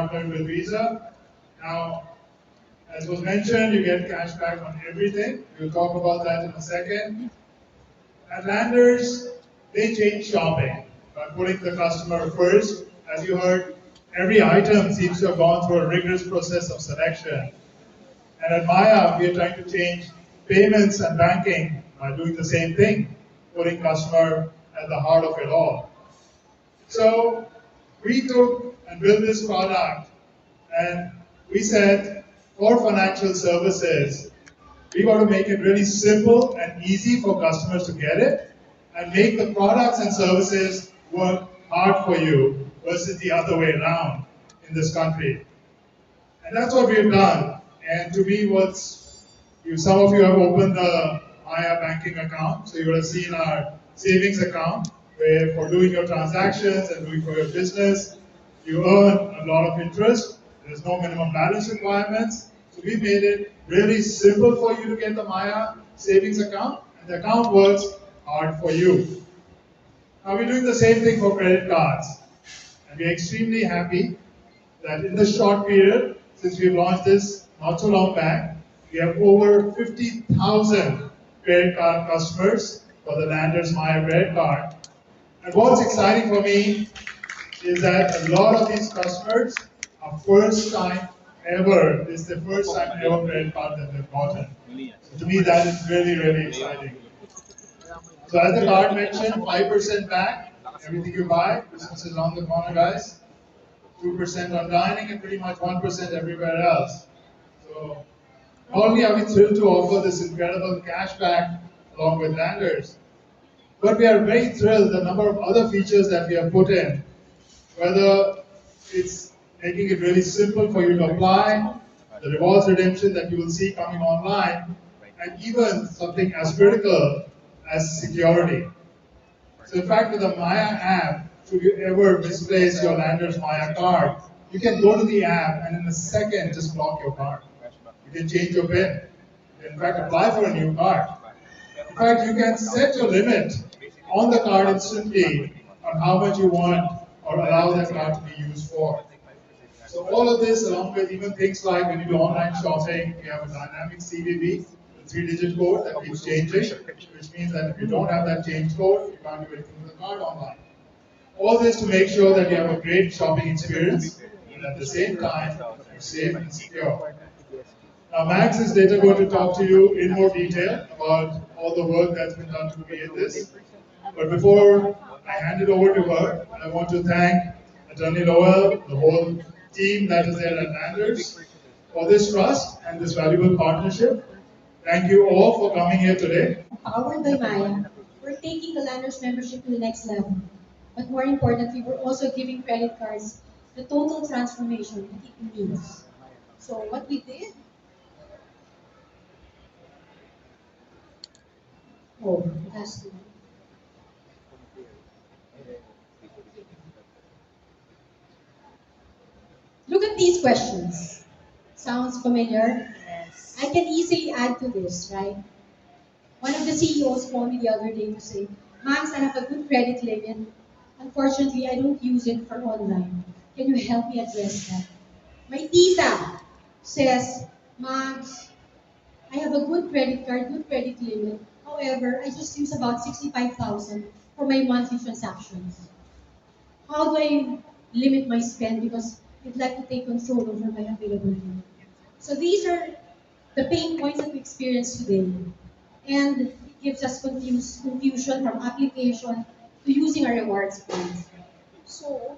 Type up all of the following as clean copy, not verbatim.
partnered with Visa. Now, as was mentioned, you get cash back on everything. We'll talk about that in a second. At Landers, they change shopping by putting the customer first. As you heard, every item seems to have gone through a rigorous process of selection. And at Maya, we are trying to change payments and banking by doing the same thing, putting customer at the heart of it all. So we took and built this product, and we said, for financial services, we got to make it really simple and easy for customers to get it, and make the products and services work hard for you versus the other way around in this country. And that's what we've done. And to me, some of you have opened the Maya banking account, so you would have seen our savings account, where for doing your transactions and doing for your business, you earn a lot of interest. There's no minimum balance requirements. So we made it really simple for you to get the Maya savings account, and the account works hard for you. Now we're doing the same thing for credit cards. And we're extremely happy that in this short period, since we've launched this not so long back, we have over 50,000 credit card customers for the Landers Maya credit card. And what's exciting for me is that a lot of these customers are first time ever. This is the first time ever credit card that they've gotten. So to me, that is really, really exciting. So as the card mentioned, 5% back, everything you buy. Christmas is on the corner, guys. 2% on dining and pretty much 1% everywhere else. So not only are we thrilled to offer this incredible cashback along with Landers, but we are very thrilled the number of other features that we have put in, whether it's making it really simple for you to apply, the rewards redemption that you will see coming online, and even something as critical as security. So in fact, with the Maya app, should you ever misplace your Landers Maya card, you can go to the app and in a second just block your card. You can change your PIN. You can in fact apply for a new card. In fact, you can set your limit on the card instantly on how much you want or allow that card to be used for. So all of this, along with even things like when you do online shopping, we have a dynamic CVV, a 3-digit code that keeps changing, which means that if you don't have that change code, you can't do anything with the card online. All this to make sure that you have a great shopping experience, and at the same time, you're safe and secure. Now, Max is later going to talk to you in more detail about all the work that's been done to create this. But before I hand it over to her, I want to thank Attorney Lowell, the whole team that is there at Landers, for this trust and this valuable partnership. Thank you all for coming here today. Powered by Maya, we're taking the Landers membership to the next level. But more importantly, we're also giving credit cards the total transformation that it means. So what we did, it has to. Look at these questions. Sounds familiar? Yes. I can easily add to this, right? One of the CEOs called me the other day to say, Max, I have a good credit limit. Unfortunately, I don't use it for online. Can you help me address that? My tita says, Max, I have a good credit card, good credit limit. However, I just use about 65,000 for my monthly transactions. How do I limit my spend because I'd like to take control over my availability? So these are the pain points that we experience today. And it gives us confusion from application to using our rewards points. So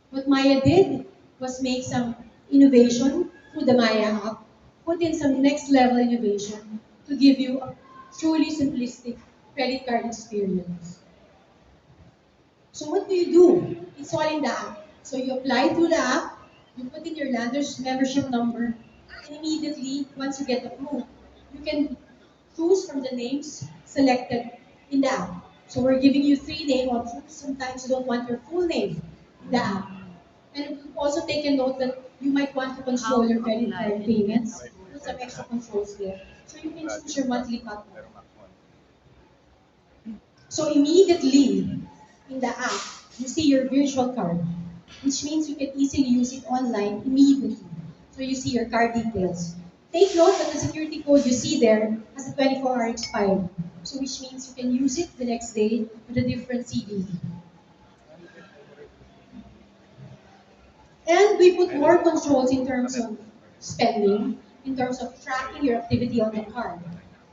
what Maya did was make some innovation through the Maya app, put in some next level innovation to give you a truly simplistic credit card experience. So what do you do? It's all in the app. So you apply through the app, you put in your Landers membership number, and immediately, once you get approved, you can choose from the names selected in the app. So we're giving you 3 name options. Sometimes you don't want your full name in the app. And also take a note that you might want to control your credit card payments. Put some extra controls there. So you can choose your monthly cut. So immediately in the app, you see your virtual card. which means you can easily use it online immediately. So you see your card details. Take note that the security code you see there has a 24-hour expiry. So which means you can use it the next day with a different CVV. And we put more controls in terms of spending, in terms of tracking your activity on the card.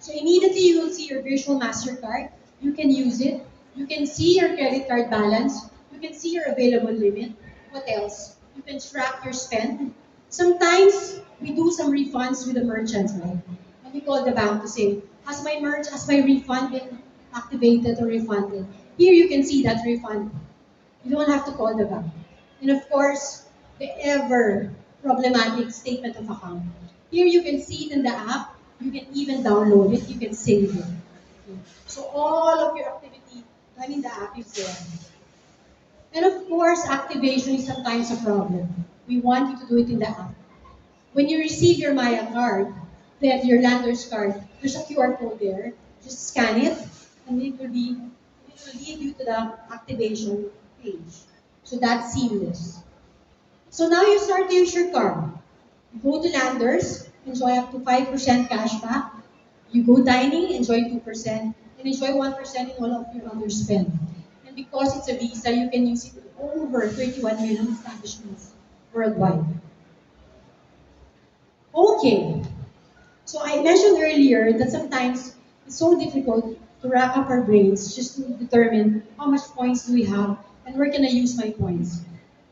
So immediately you will see your virtual MasterCard. You can use it. You can see your credit card balance. You can see your available limit. What else? You can track your spend. Sometimes we do some refunds with the merchants, right? And we call the bank to say, has my refund been activated or refunded? Here you can see that refund. You don't have to call the bank. And of course, the ever problematic statement of account. Here you can see it in the app. You can even download it. You can save it. Okay. So all of your activity done in the app is there. And of course, activation is sometimes a problem. We want you to do it in the app. When you receive your Maya card, then your Landers card, there's a QR code there. Just scan it, and it will lead you to the activation page. So that's seamless. So now you start to use your card. You go to Landers, enjoy up to 5% cashback. You go dining, enjoy 2%, and enjoy 1% in all of your other spend. And because it's a visa, you can use it in over 31 million establishments worldwide. Okay, so I mentioned earlier that sometimes it's so difficult to rack up our brains just to determine how much points do we have and where can I use my points.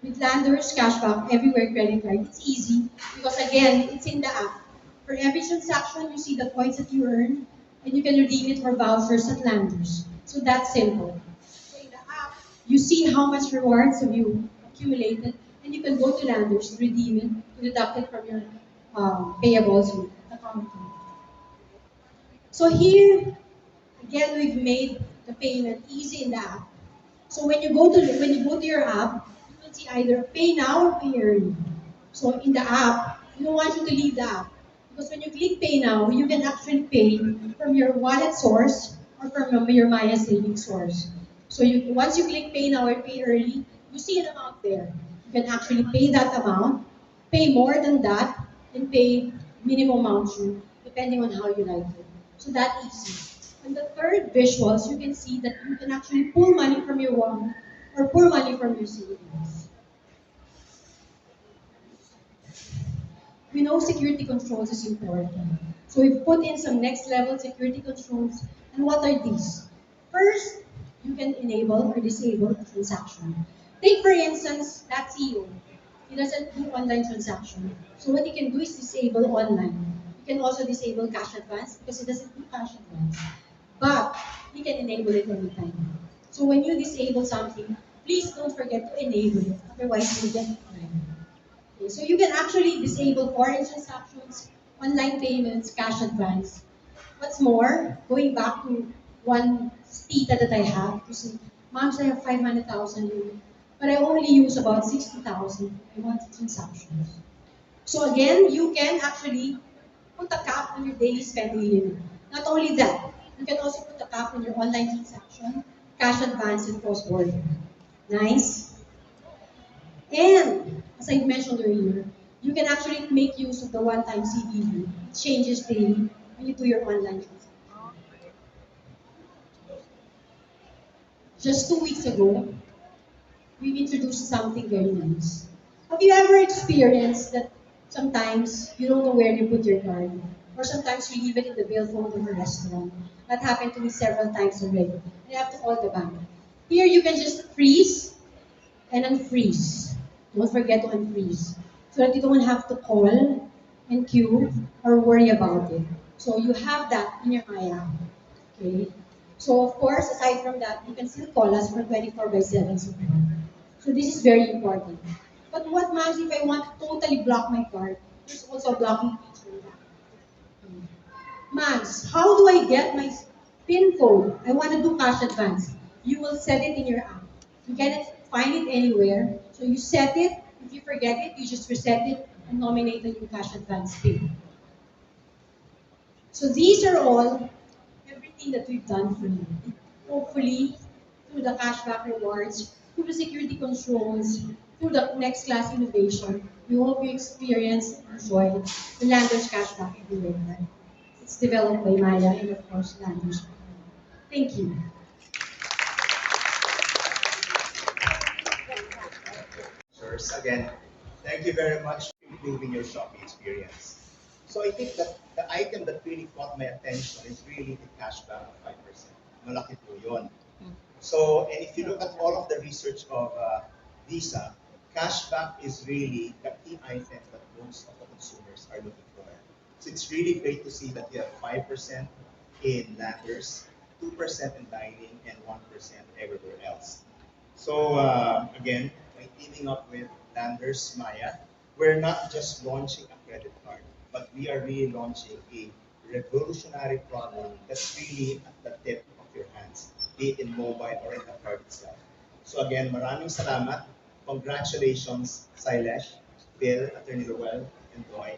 With Landers Cashback Everywhere credit card, it's easy because again, it's in the app. For every transaction, you see the points that you earn and you can redeem it for vouchers at Landers. So that's simple. So in the app, you see how much rewards have you accumulated and you can go to Landers to redeem it, to deduct it from your payables with accounting. So here, again, we've made the payment easy in the app. So when you go to your app, you will see either pay now or pay early. So in the app, we don't want you to leave the app because when you click pay now, you can actually pay from your wallet source or from your Maya savings source. So once you click pay now or pay early, you see an amount there. You can actually pay that amount, pay more than that, and pay minimum amount due, depending on how you like it. So that easy. And the third visuals, you can see that you can actually pull money from your wallet or pull money from your savings. We know security controls is important. So we've put in some next level security controls. And what are these? First, you can enable or disable a transaction. Take for instance, that CEO. He doesn't do online transaction. So what he can do is disable online. You can also disable cash advance because he doesn't do cash advance. But he can enable it anytime. So when you disable something, please don't forget to enable it. Otherwise, you'll get fined. Okay, so you can actually disable foreign transactions, online payments, cash advance. What's more, going back to one tita that I have, to say, Moms, I have 500,000 euro, but I only use about 60,000. I want transactions. So again, you can actually put a cap on your daily spending limit. Not only that, you can also put a cap on your online transaction, cash advance, and cross-border. Nice? And, as I mentioned earlier, you can actually make use of the one-time CVV. It changes daily when you do your online transaction. Just 2 weeks ago, we introduced something very nice. Have you ever experienced that sometimes you don't know where you put your card? Or sometimes you leave it in the billfold of a restaurant. That happened to me several times already. I have to call the bank. Here you can just freeze and unfreeze. Don't forget to unfreeze. So that you don't have to call and queue or worry about it. So you have that in your Maya. Okay? So of course, aside from that, you can still call us for 24 by 7 support. So this is very important. But what matters if I want to totally block my card? There's also a blocking feature in that. Mags, how do I get my PIN code? I want to do cash advance. You will set it in your app. You cannot find it anywhere. So you set it. If you forget it, you just reset it and nominate a new cash advance PIN. So these are all everything that we've done for you. Hopefully, through the cashback rewards, through the security controls, through the next class innovation, we hope you experience and enjoy the Landers Cashback everywhere. It's developed by Maya and of course Landers. Thank you. Sirs. Again, thank you very much for improving your shopping experience. So I think that the item that really caught my attention is really the cashback of 5%. Malaki po yun. So, and if you look at all of the research of Visa, cashback is really the key item that most of the consumers are looking for. So it's really great to see that you have 5% in Landers, 2% in dining, and 1% everywhere else. So again, by teaming up with Landers Maya, we're not just launching a credit card, but we are really launching a revolutionary product that's really at the tip of your hands, be it in mobile or in the card itself. So again, maraming salamat. Congratulations, Silesh, Bill, Attorney Roel, and Roy.